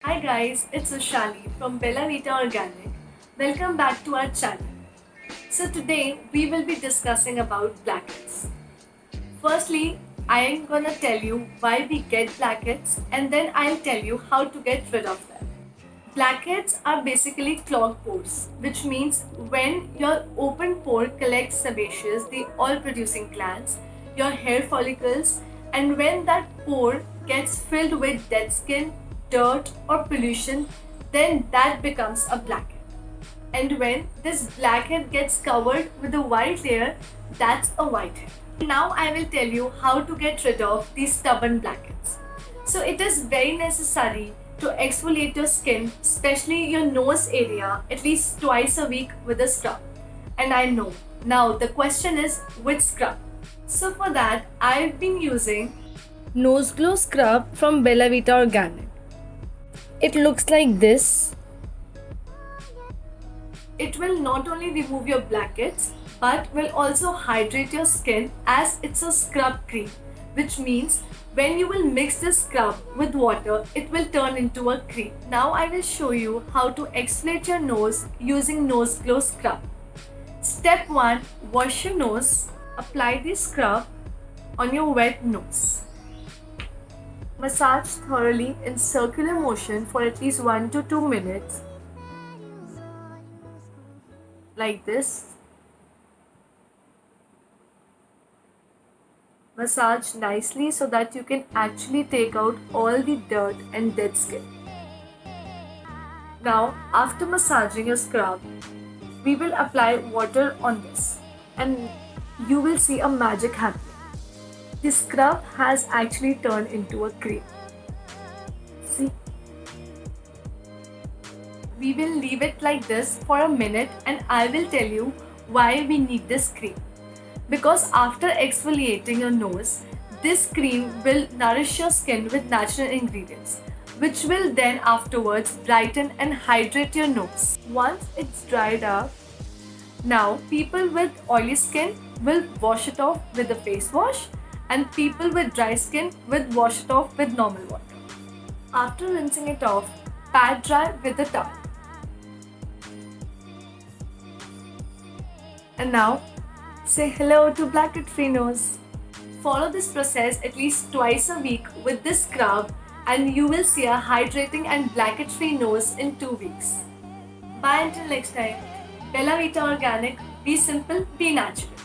Hi guys, it's Ushali from Bella Vita Organic. Welcome back to our channel. So today we will be discussing about blackheads. Firstly, I am gonna tell you why we get blackheads and then I'll tell you how to get rid of them. Blackheads are basically clogged pores, which means when your open pore collects sebaceous, the oil producing glands, your hair follicles, and when that pore gets filled with dead skin, dirt, or pollution, then that becomes a blackhead. And when this blackhead gets covered with a white layer, that's a whitehead. Now I will tell you how to get rid of these stubborn blackheads. So it is very necessary to exfoliate your skin, especially your nose area, at least twice a week with a scrub. And I know. Now the question is which scrub? So for that, I've been using Nose Glow Scrub from Bella Vita Organic. It looks like this. It will not only remove your blackheads but will also hydrate your skin as it's a scrub cream, which means when you will mix this scrub with water, it will turn into a cream. Now I will show you how to exfoliate your nose using Nose Glow Scrub. Step 1. Wash your nose. Apply the scrub on your wet nose. Massage thoroughly in circular motion for at least 1 to 2 minutes. Like this. Massage nicely so that you can actually take out all the dirt and dead skin. Now, after massaging your scrub, we will apply water on this and you will see a magic happening. The scrub has actually turned into a cream. See? We will leave it like this for a minute and I will tell you why we need this cream. Because after exfoliating your nose, this cream will nourish your skin with natural ingredients, which will then afterwards brighten and hydrate your nose. Once it's dried up, now people with oily skin will wash it off with a face wash and people with dry skin will wash it off with normal water. After rinsing it off, pat dry with a towel. And now, say hello to blackhead-free nose. Follow this process at least twice a week with this scrub and you will see a hydrating and blackhead-free nose in 2 weeks. Bye until next time. Bella Vita Organic. Be simple, be natural.